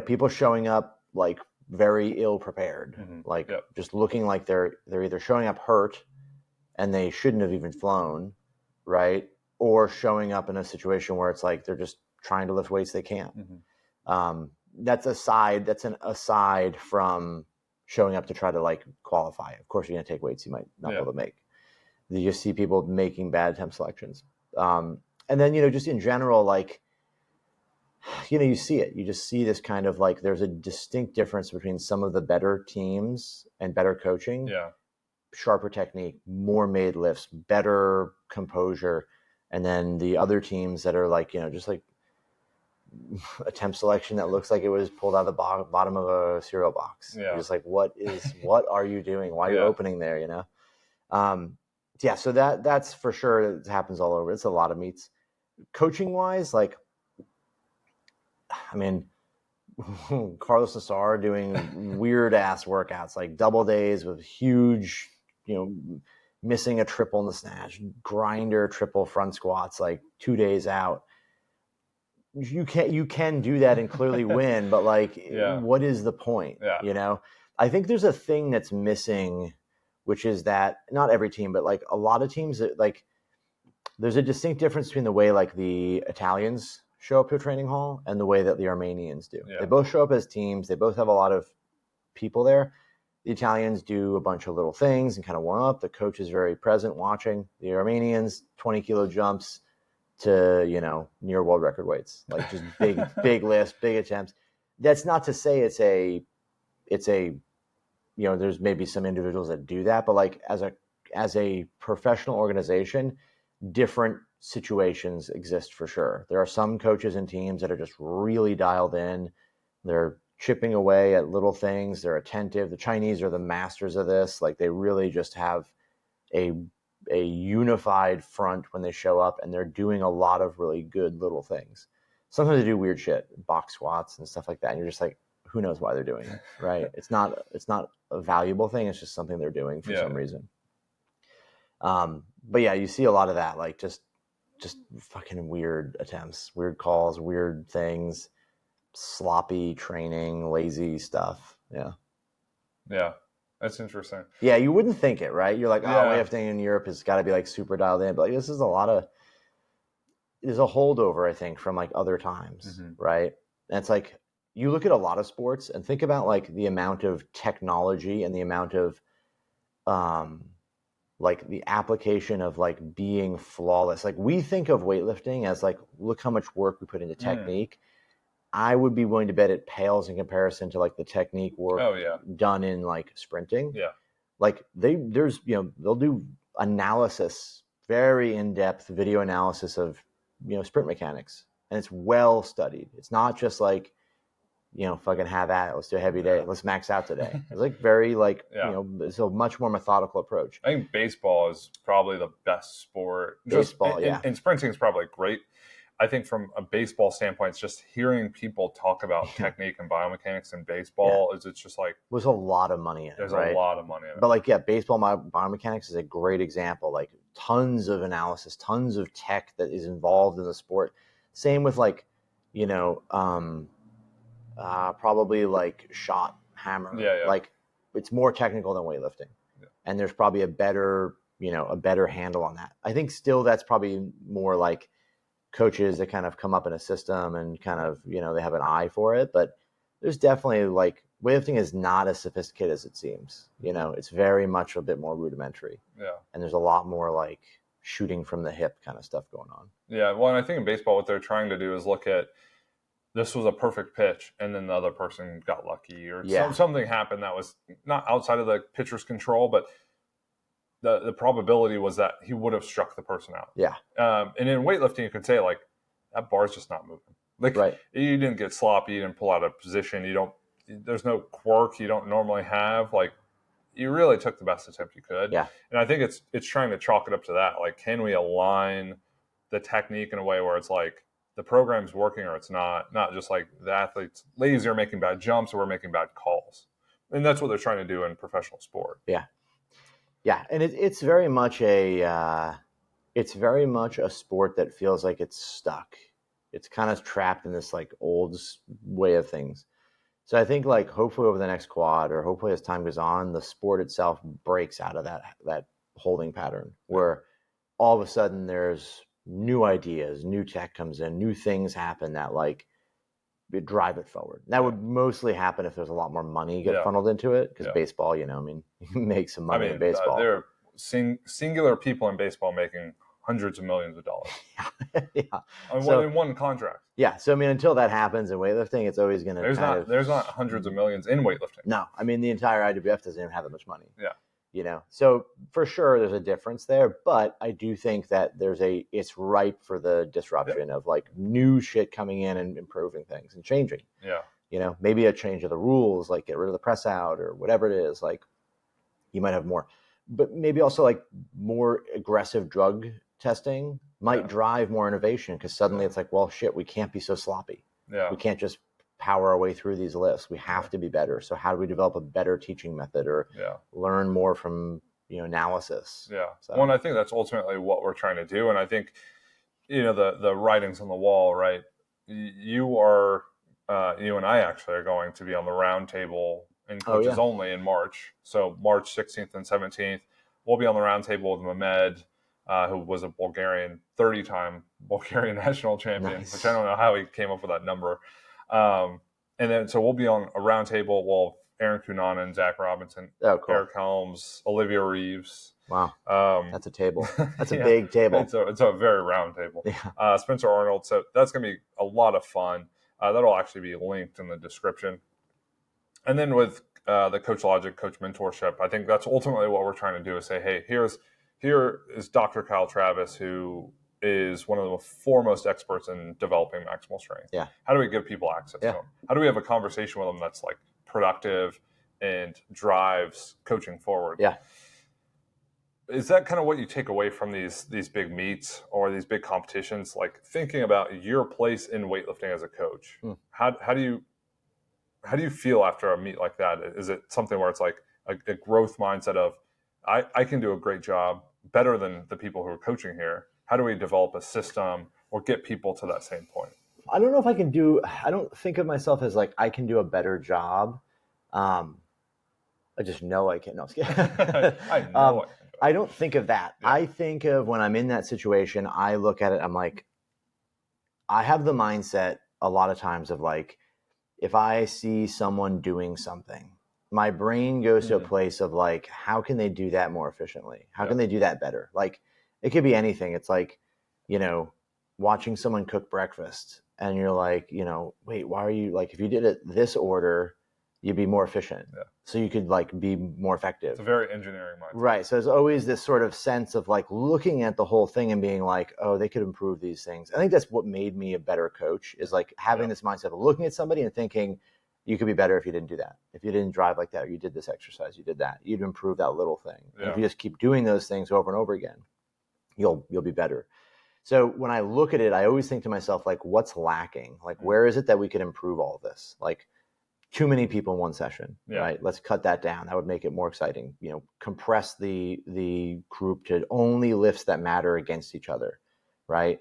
people showing up like very ill prepared, just looking like they're either showing up hurt and they shouldn't have even flown, right? Or showing up in a situation where it's like they're just trying to lift weights they can't. That's an aside from showing up to try to like qualify. Of course, you're going to take weights you might not be able to make. You just see people making bad attempt selections. And then, just in general, like, you see it. You just see this kind of like, there's a distinct difference between some of the better teams and better coaching. Yeah. Sharper technique, more made lifts, better composure. And then the other teams that are like, just like attempt selection that looks like it was pulled out of the bottom of a cereal box. Yeah. You're just like, what are you doing? Why are you opening there? So that's for sure. It happens all over. It's a lot of meets. Coaching wise, like, I mean, Carlos Nassar doing weird ass workouts, like double days with huge, missing a triple in the snatch, grinder triple front squats, like 2 days out. You can do that and clearly win, but like, what is the point? I think there's a thing that's missing, which is that not every team, but like a lot of teams that like, there's a distinct difference between the way like the Italians show up to a training hall and the way that the Armenians do. They both show up as teams. They both have a lot of people there. The Italians do a bunch of little things and kind of warm up. The coach is very present watching. The Armenians, 20 kilo jumps to, near world record weights, like just big lifts, big attempts. That's not to say it's a, there's maybe some individuals that do that, but like as a professional organization, different situations exist for sure. There are some coaches and teams that are just really dialed in. They're chipping away at little things. They're attentive. The Chinese are the masters of this. Like they really just have a unified front when they show up, and they're doing a lot of really good little things. Sometimes they do weird shit, box squats and stuff like that. And you're just like, who knows why they're doing it, right? It's not a valuable thing. It's just something they're doing for some reason. But yeah, you see a lot of that, like just fucking weird attempts, weird calls, weird things, sloppy training, lazy stuff. Yeah, that's interesting. Yeah, you wouldn't think it, right? You're like, weightlifting in Europe has got to be like super dialed in, but like there's a holdover, I think, from like other times, right? And it's like you look at a lot of sports and think about like the amount of technology and the amount of like the application of like being flawless. Like we think of weightlifting as like, look how much work we put into technique. I would be willing to bet it pales in comparison to like the technique work done in like sprinting. Yeah. Like they'll do analysis, very in-depth video analysis of, sprint mechanics, and it's well studied. It's not just like, fucking have at it. Let's do a heavy day. Let's max out today. It's like very it's a much more methodical approach. I think baseball is probably the best sport. Baseball, and sprinting is probably great. I think from a baseball standpoint, it's just hearing people talk about technique and biomechanics in baseball it's just like there's a lot of money in it. There's right? a lot of money in it. But baseball biomechanics is a great example. Like tons of analysis, tons of tech that is involved in the sport. Same with probably like shot, hammer. Yeah. Like it's more technical than weightlifting. Yeah. And there's probably a better handle on that. I think still that's probably more like coaches that kind of come up in a system and kind of, they have an eye for it. But there's definitely like weightlifting is not as sophisticated as it seems. It's very much a bit more rudimentary. Yeah. And there's a lot more like shooting from the hip kind of stuff going on. Yeah. Well, and I think in baseball, what they're trying to do is look at this was a perfect pitch and then the other person got lucky or something happened that was not outside of the pitcher's control, but the probability was that he would have struck the person out. Yeah. And in weightlifting, you could say like that bar's just not moving. Like you didn't get sloppy, you didn't pull out of position. There's no quirk you don't normally have. Like you really took the best attempt you could. Yeah. And I think it's trying to chalk it up to that. Like, can we align the technique in a way where it's like the program's working or it's not just like the athlete's lazy or making bad jumps or we're making bad calls. And that's what they're trying to do in professional sport. Yeah. Yeah, and it's very much a sport that feels like it's stuck. It's kind of trapped in this like old way of things. So I think like hopefully over the next quad or hopefully as time goes on, the sport itself breaks out of that holding pattern where all of a sudden there's new ideas, new tech comes in, new things happen that like drive it forward. That would mostly happen if there's a lot more money get funneled into it because baseball, you make some money in baseball. There are singular people in baseball making hundreds of millions of dollars. In one contract. Yeah. So, until that happens in weightlifting, it's always going to There's not hundreds of millions in weightlifting. No. The entire IWF doesn't even have that much money. Yeah. So for sure there's a difference there, but I do think that it's ripe for the disruption of like new shit coming in and improving things and changing. Yeah. Maybe a change of the rules, like get rid of the press out or whatever it is. Like you might have more, but maybe also like more aggressive drug testing might drive more innovation because suddenly it's like, well, shit, we can't be so sloppy. Yeah. We can't just power our way through these lifts. We have to be better. So how do we develop a better teaching method or learn more from analysis? Yeah. So. Well, and I think that's ultimately what we're trying to do. And I think the writing's on the wall, right? You and I actually are going to be on the roundtable in coaches only in March. So March 16th and 17th, we'll be on the roundtable with Mehmed, who was a 30-time Bulgarian national champion, which I don't know how he came up with that number. And then, so we'll be on a round table. Well, Aaron Cunanan, Zach Robinson, Eric Helms, Olivia Reeves. Wow. That's a table. That's a big table. It's a very round table. Yeah. Spencer Arnold. So that's going to be a lot of fun. That'll actually be linked in the description. And then with the Coach Logic, Coach Mentorship, I think that's ultimately what we're trying to do is say, hey, here is Dr. Kyle Travis, who is one of the foremost experts in developing maximal strength. Yeah. How do we give people access to them? How do we have a conversation with them that's like productive and drives coaching forward? Yeah. Is that kind of what you take away from these big meets or these big competitions? Like thinking about your place in weightlifting as a coach. How do you feel after a meet like that? Is it something where it's like a growth mindset of I can do a great job, better than the people who are coaching here? How do we develop a system or get people to that same point? I don't know if I don't think of myself as like, I can do a better job. I just know I can. No, I know I don't think of that. Yeah. I think of when I'm in that situation, I look at it, I'm like, I have the mindset a lot of times of like, if I see someone doing something, my brain goes to a place of like, how can they do that more efficiently? How can they do that better? Like, it could be anything. It's like, watching someone cook breakfast and you're like, wait, why are you like, if you did it this order, you'd be more efficient. Yeah. So you could like be more effective. It's a very engineering mindset. Right. So there's always this sort of sense of like looking at the whole thing and being like, oh, they could improve these things. I think that's what made me a better coach is like having this mindset of looking at somebody and thinking, you could be better if you didn't do that. If you didn't drive like that, or you did this exercise, you did that, you'd improve that little thing. And if you just keep doing those things over and over again, you'll be better. So when I look at it, I always think to myself, like, what's lacking? Like, where is it that we could improve all of this? Like, too many people in one session, right? Let's cut that down. That would make it more exciting. You know, compress the group to only lifts that matter against each other, right?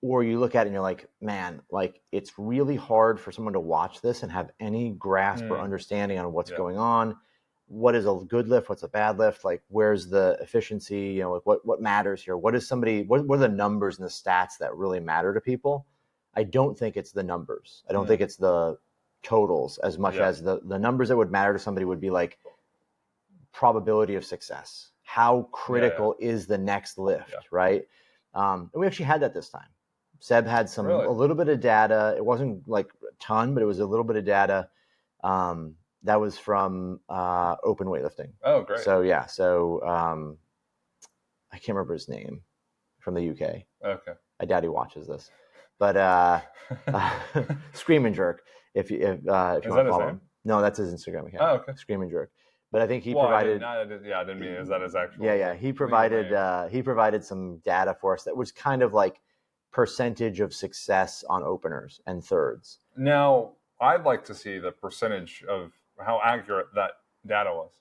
Or you look at it and you're like, man, like, it's really hard for someone to watch this and have any grasp or understanding on what's going on. What is a good lift? What's a bad lift? Like, where's the efficiency? You know, like what matters here? What are the numbers and the stats that really matter to people? I don't think it's the numbers. I don't think it's the totals as much as the numbers that would matter to somebody would be like probability of success. How critical is the next lift, right? And we actually had that this time. Seb had a little bit of data. It wasn't like a ton, but it was a little bit of data that was from open weightlifting. Oh, great. So I can't remember his name, from the UK. Okay. I doubt he watches this, but Scream and Jerk. If you want to follow him. No, that's his Instagram account. Oh, okay. Scream and Jerk. But I think he provided. I didn't mean, is that his actual? Yeah. He provided some data for us that was kind of like percentage of success on openers and thirds. Now, I'd like to see the percentage of how accurate that data was.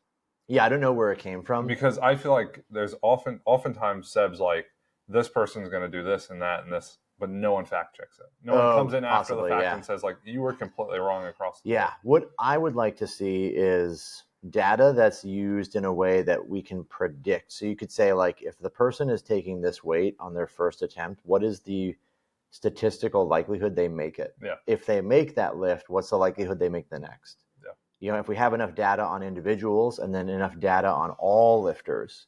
Yeah, I don't know where it came from. Because I feel like there's oftentimes Seb's like, this person's going to do this and that and this, but no one fact checks it. No one comes in after the fact and says, like, you were completely wrong across the board. What I would like to see is data that's used in a way that we can predict. So you could say, like, if the person is taking this weight on their first attempt, what is the statistical likelihood they make it? Yeah. If they make that lift, what's the likelihood they make the next? Yeah. You know, if we have enough data on individuals and then enough data on all lifters,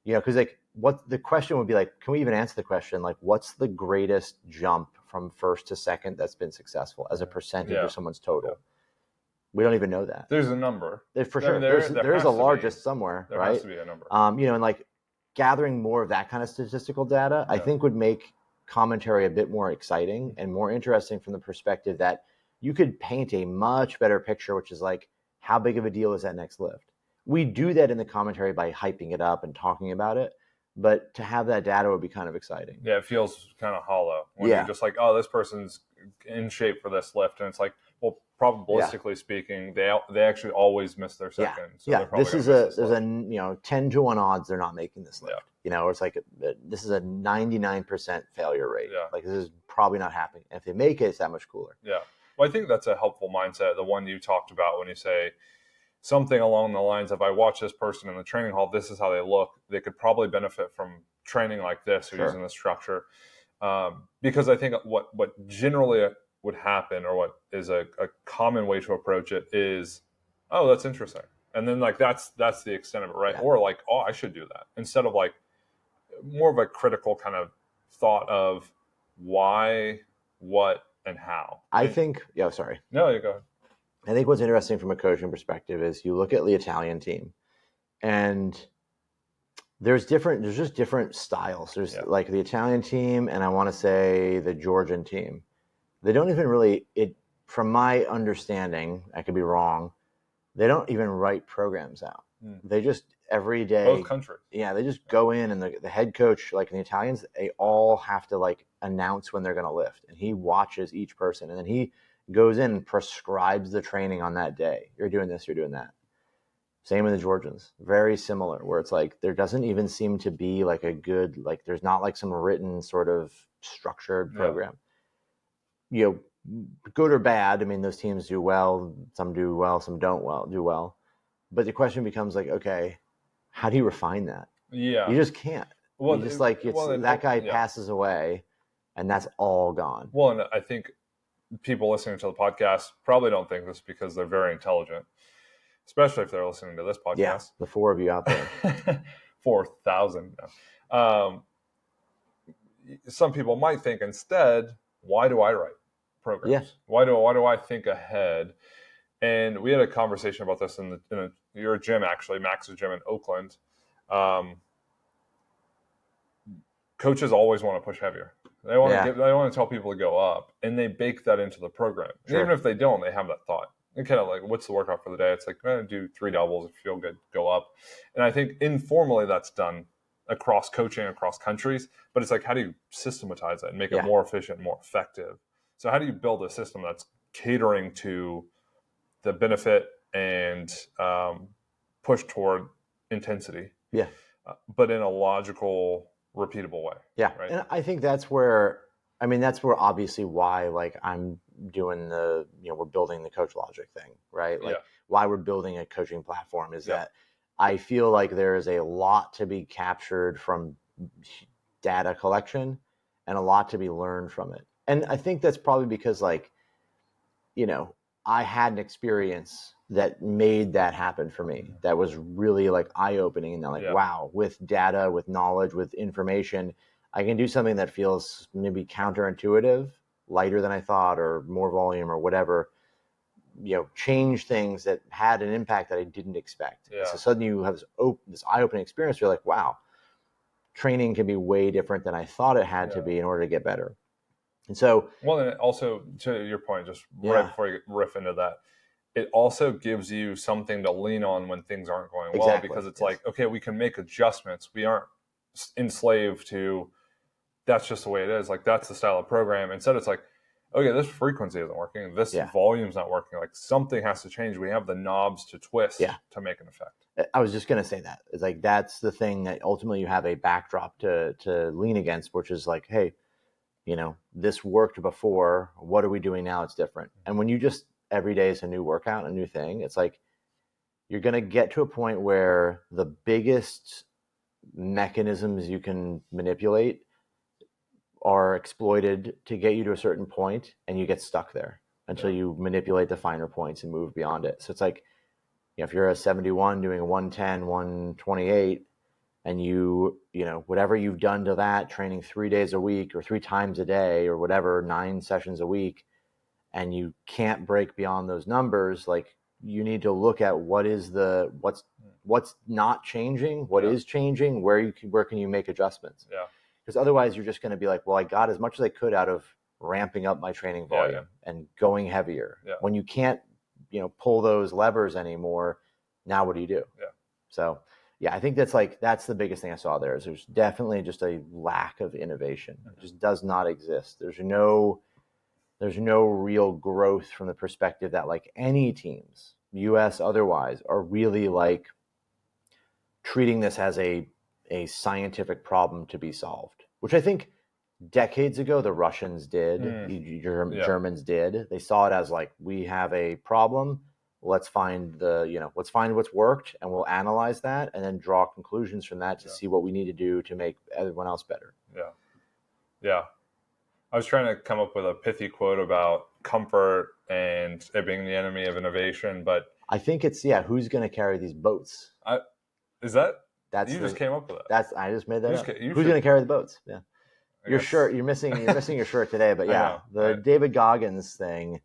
you know, because like what the question would be like, can we even answer the question, like, what's the greatest jump from first to second that's been successful as a percentage of someone's total? We don't even know that. There's a number. For sure. There is a largest somewhere, right? There has to be a number. You know, and like gathering more of that kind of statistical data, I think would make commentary a bit more exciting and more interesting from the perspective that you could paint a much better picture, which is like, how big of a deal is that next lift? We do that in the commentary by hyping it up and talking about it, but to have that data would be kind of exciting. Yeah, it feels kind of hollow when you're just like, oh, this person's in shape for this lift, and it's like, well, probabilistically speaking, they actually always miss their second. So there's a 10 to 1 odds they're not making this lift. You know, it's like this is a 99% failure rate. Like, this is probably not happening. And if they make it, it's that much cooler. Yeah. Well, I think that's a helpful mindset. The one you talked about when you say something along the lines of, I watch this person in the training hall, this is how they look. They could probably benefit from training like this or using this structure. Because I think what generally would happen, or what is a common way to approach it, is, oh, that's interesting. And then like that's the extent of it, right? Or like, oh, I should do that. Instead of like more of a critical kind of thought of why, what, and how. I think, sorry. No, you go ahead. I think what's interesting from a coaching perspective is you look at the Italian team, and there's just different styles. There's like the Italian team, and I want to say the Georgian team. They don't even really, from my understanding, I could be wrong, they don't even write programs out. They just every day. Both countries. Yeah, they just go in, and the head coach, like in the Italians, they all have to like announce when they're going to lift, and he watches each person, and then he goes in and prescribes the training on that day. You're doing this, you're doing that. Same with the Georgians. Very similar, where it's like there doesn't even seem to be like a good, like there's not like some written sort of structured program. You know, good or bad, I mean, those teams do well, some do well, some don't do well. But the question becomes like, okay, how do you refine that? Yeah. You just can't. Well, you just that guy passes away, and that's all gone. Well, and I think people listening to the podcast probably don't think this because they're very intelligent, especially if they're listening to this podcast. Yeah, the 4 of you out there. 4,000. Some people might think instead, why do I write programs? Yeah. Why do I think ahead? And we had a conversation about this in your gym, actually, Max's gym in Oakland. Coaches always want to push heavier. They want to tell people to go up, and they bake that into the program. And even if they don't, they have that thought. And kind of like, what's the workout for the day? It's like, I'm going to do 3 doubles. If you feel good, go up. And I think informally that's done across coaching, across countries. But it's like, how do you systematize that and make it more efficient, more effective? So how do you build a system that's catering to the benefit and push toward intensity? Yeah. But in a logical, repeatable way. Yeah. Right? And I think that's where obviously why, like, I'm doing we're building the Coach Logic thing, right? Like why we're building a coaching platform is that I feel like there is a lot to be captured from data collection and a lot to be learned from it. And I think that's probably because, like, I had an experience that made that happen for me. That was really like eye-opening, and like, wow, with data, with knowledge, with information, I can do something that feels maybe counterintuitive, lighter than I thought, or more volume or whatever, change things that had an impact that I didn't expect. Yeah. So suddenly you have this eye-opening experience. You're like, wow, training can be way different than I thought it had to be in order to get better. And so, well, and also to your point, just right before you riff into that, it also gives you something to lean on when things aren't going well, because it's like, okay, we can make adjustments. We aren't enslaved to, that's just the way it is. Like, that's the style of program. Instead, it's like, okay, this frequency isn't working. This volume's not working. Like, something has to change. We have the knobs to twist to make an effect. I was just going to say that. It's like, that's the thing that ultimately you have a backdrop to lean against, which is like, hey, this worked before. What are we doing now? It's different. And when you just, every day is a new workout, a new thing, it's like, you're going to get to a point where the biggest mechanisms you can manipulate are exploited to get you to a certain point, and you get stuck there until you manipulate the finer points and move beyond it. So it's like, if you're a 71 doing a 110, 128, and whatever you've done to that, training 3 days a week or 3 times a day or whatever, 9 sessions a week, and you can't break beyond those numbers, like, you need to look at what's not changing, what is changing, where can you make adjustments? Yeah. Because otherwise you're just going to be like, well, I got as much as I could out of ramping up my training volume and going heavier. Yeah. When you can't, pull those levers anymore, now what do you do? Yeah. So I think that's the biggest thing I saw there, is there's definitely just a lack of innovation. It just does not exist. There's no real growth from the perspective that, like, any teams, US otherwise, are really like treating this as a scientific problem to be solved, which I think decades ago the Russians did, Germans did. They saw it as like, we have a problem. Let's find what's worked, and we'll analyze that and then draw conclusions from that to see what we need to do to make everyone else better. Yeah. Yeah. I was trying to come up with a pithy quote about comfort and it being the enemy of innovation, but I think it's, who's going to carry these boats? Just came up with that. I just made that up. Who's going to carry the boats? Yeah. Your shirt, you're missing your shirt today, but David Goggins thing,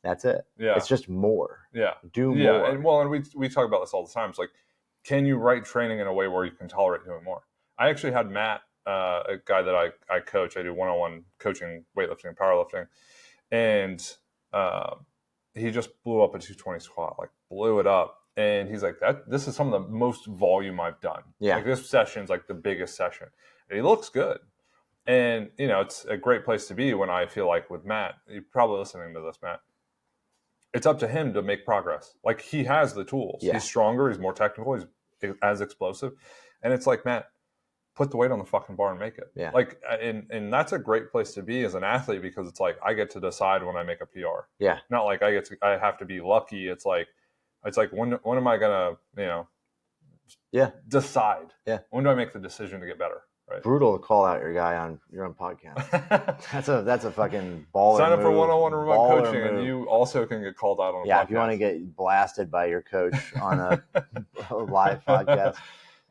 that's it. Yeah. It's just more. Yeah. Do more. Yeah. And we talk about this all the time. It's like, can you write training in a way where you can tolerate doing more? I actually had Matt, a guy that I coach. I do one-on-one coaching, weightlifting and powerlifting. And he just blew up a 220 squat, like blew it up. And he's like, this is some of the most volume I've done. Yeah. Like, this session's like the biggest session. And he looks good. And, it's a great place to be when I feel like with Matt, you're probably listening to this, Matt, it's up to him to make progress. Like, he has the tools. Yeah. He's stronger. He's more technical. He's as explosive. And it's like, Matt, put the weight on the fucking bar and make it. Yeah. Like, and that's a great place to be as an athlete, because it's like, I get to decide when I make a PR. Yeah. Not like I have to be lucky. It's like when am I gonna, decide? Yeah. When do I make the decision to get better? Right. Brutal to call out your guy on your own podcast. that's a fucking baller. Sign up for one-on-one remote coaching, and you also can get called out on a podcast. Yeah, if you want to get blasted by your coach on a live podcast.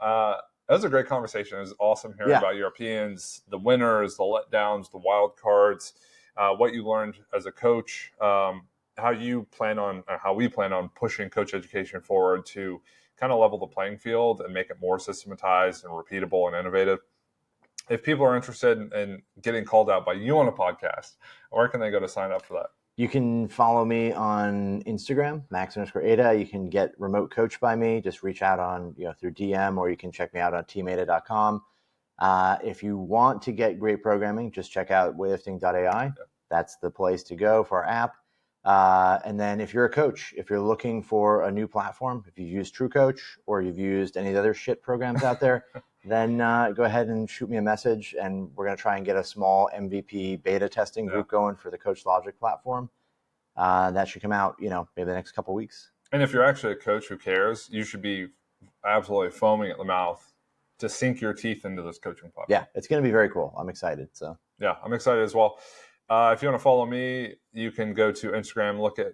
That was a great conversation. It was awesome hearing about Europeans, the winners, the letdowns, the wild cards, what you learned as a coach, how we plan on pushing coach education forward to kind of level the playing field and make it more systematized and repeatable and innovative. If people are interested in getting called out by you on a podcast, where can they go to sign up for that? You can follow me on Instagram, Max_Aita. You can get remote coached by me. Just reach out on, through DM, or you can check me out on teamaita.com. If you want to get great programming, just check out weightlifting.ai. Yeah. That's the place to go for our app. And then if you're a coach, if you're looking for a new platform, if you've used TrueCoach or you've used any of the other shit programs out there, then go ahead and shoot me a message, and we're going to try and get a small MVP beta testing group going for the Coach Logic platform. That should come out, maybe the next couple of weeks. And if you're actually a coach who cares, you should be absolutely foaming at the mouth to sink your teeth into this coaching platform. Yeah, it's going to be very cool. I'm excited. So yeah, I'm excited as well. If you want to follow me, you can go to Instagram, look up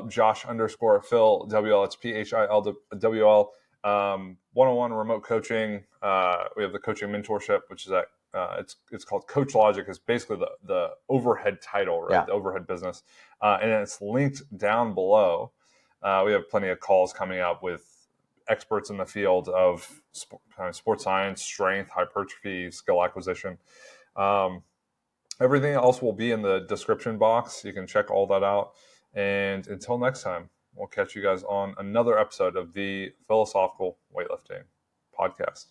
Josh_Phil WL. It's PHILWL. One-on-one remote coaching. We have the coaching mentorship, which is at it's called Coach Logic. It's basically the overhead title, right? Yeah. The overhead business, and it's linked down below. We have plenty of calls coming up with experts in the field of sports science, strength, hypertrophy, skill acquisition. Everything else will be in the description box. You can check all that out. And until next time, we'll catch you guys on another episode of the Philosophical Weightlifting Podcast.